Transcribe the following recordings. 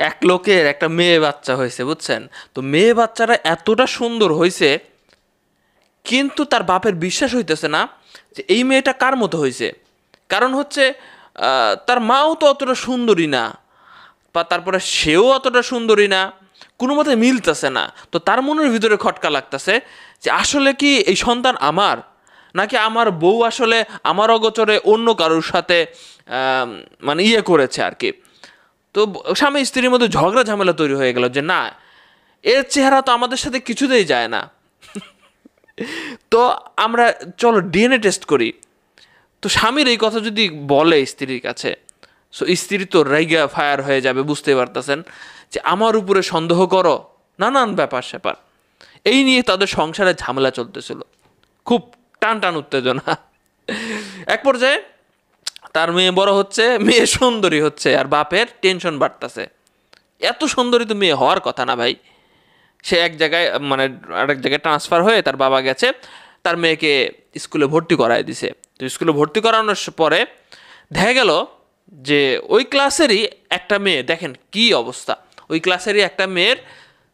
এক লোকের একটা মেয়ে বাচ্চা হয়েছে, বুঝছেন? তো মেয়ে বাচ্চাটা এতটা সুন্দর হয়েছে, কিন্তু তার বাপের বিশ্বাস হইতেছে না যে এই মেয়েটা কার মতো হয়েছে। কারণ হচ্ছে তার মাও তো অতটা সুন্দরী না, বা তারপরে সেও অতটা সুন্দরী না, কোনো মতে মিলতেছে না। তো তার মনের ভিতরে খটকা লাগতেছে যে আসলে কি এই সন্তান আমার, নাকি আমার বউ আসলে আমার অগোচরে অন্য কারোর সাথে মানে করেছে আর কি। তো স্বামী স্ত্রীর মধ্যে ঝগড়া ঝামেলা তৈরি হয়ে গেল যে না, এর চেহারা তো আমাদের সাথে কিছুতেই যায় না। তো আমরা চলো ডিএনএ টেস্ট করি। তো স্বামীর এই কথা যদি বলে স্ত্রীর কাছে, সো স্ত্রী তো রাইগা ফায়ার হয়ে যাবে, বুঝতে পারতেছেন যে আমার উপরে সন্দেহ করো, নানান ব্যাপার স্যাপার। এই নিয়ে তাদের সংসারে ঝামেলা চলতেছিল, খুব টান টান উত্তেজনা। এক পর্যায়ে তার মেয়ে বড় হচ্ছে, মেয়ে সুন্দরী হচ্ছে, আর বাপের টেনশন বাড়তেছে। এত সুন্দরী তো মেয়ে হওয়ার কথা না ভাই। সে এক জায়গায় মানে আরেক জায়গায় ট্রান্সফার হয়ে তার বাবা গেছে তার মেয়েকে স্কুলে ভর্তি করায় দিছে। তো স্কুলে ভর্তি করানোর পরে দেখা গেল যে ওই ক্লাসেরই একটা মেয়ে, দেখেন কি অবস্থা, ওই ক্লাসেরই একটা মেয়ের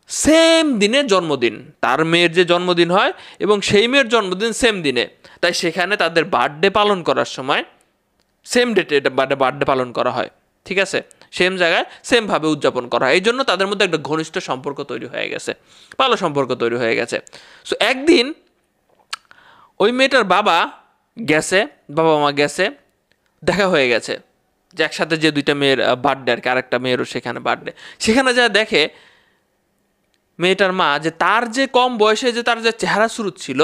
সেম দিনে জন্মদিন, তার মেয়ের যে জন্মদিন হয় এবং সেই মেয়ের জন্মদিন সেম দিনে। তাই সেখানে তাদের বার্থডে পালন করার সময় সেম ডেটে বার্থডে পালন করা হয়, ঠিক আছে, সেম জায়গায় সেমভাবে উদযাপন করা হয়। এই জন্য তাদের মধ্যে একটা ঘনিষ্ঠ সম্পর্ক তৈরি হয়ে গেছে, ভালো সম্পর্ক তৈরি হয়ে গেছে। সো একদিন ওই মেয়েটার বাবা গেছে, বাবা মা গেছে, দেখা হয়ে গেছে যে একসাথে যে দুইটা মেয়ের বার্থডে আর কি, আরেকটা মেয়েরও সেখানে বার্থডে। সেখানে যা দেখে মেয়েটার মা যে তার যে কম বয়সে যে তার যে চেহারা সুরত ছিল,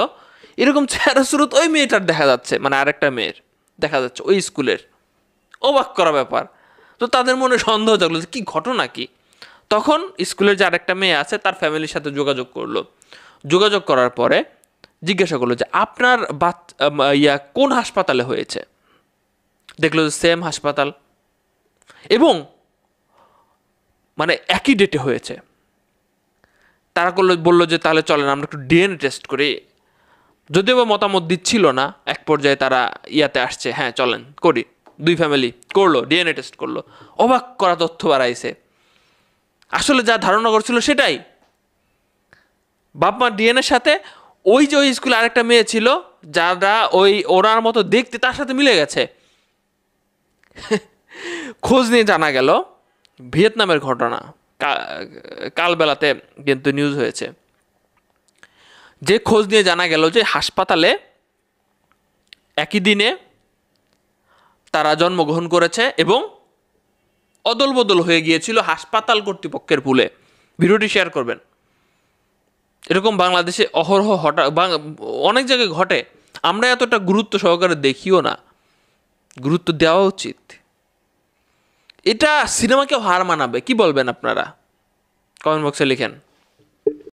এরকম চেহারা সুরত ওই মেয়েটার দেখা যাচ্ছে, মানে আরেকটা মেয়ের দেখা যাচ্ছে ওই স্কুলের। অবাক করা ব্যাপার। তো তাদের মনে সন্দেহ জাগলো যে কী ঘটনা কি। তখন স্কুলের যে আরেকটা মেয়ে আছে তার ফ্যামিলির সাথে যোগাযোগ করলো। যোগাযোগ করার পরে জিজ্ঞাসা করলো যে আপনার কোন হাসপাতালে হয়েছে। দেখলো যে সেম হাসপাতাল এবং মানে একই ডেটে হয়েছে। তারা বললো যে তাহলে চলেন আমরা একটু ডিএনএ টেস্ট করি। যদিও বা মতামত দিচ্ছিল না, এক পর্যায়ে তারা আসছে, হ্যাঁ চলেন করি। দুই ফ্যামিলি করলো, ডিএনএ টেস্ট করলো। অবাক করা তথ্য বাড়াইছে। আসলে যা ধারণা করছিল সেটাই, বাপ মা ডিএনএর সাথে ওই যে ওই স্কুলে আরেকটা মেয়ে ছিল যারা ওই ওনার মতো দেখতে, তার সাথে মিলে গেছে। খোঁজ নিয়ে জানা গেল ভিয়েতনামের ঘটনা, কালবেলাতে কিন্তু নিউজ হয়েছে, যে খোঁজ নিয়ে জানা গেল যে হাসপাতালে একই দিনে তারা জন্মগ্রহণ করেছে এবং অদল বদল হয়ে গিয়েছিল হাসপাতাল কর্তৃপক্ষের ভুলে। ভিডিওটি শেয়ার করবেন। এরকম বাংলাদেশে অহরহ অনেক জায়গায় ঘটে, আমরা এতটা গুরুত্ব সহকারে দেখিও না। গুরুত্ব দেওয়া উচিত। এটা সিনেমাকেও হার মানাবে, কি বলবেন আপনারা? কমেন্ট বক্সে লিখেন।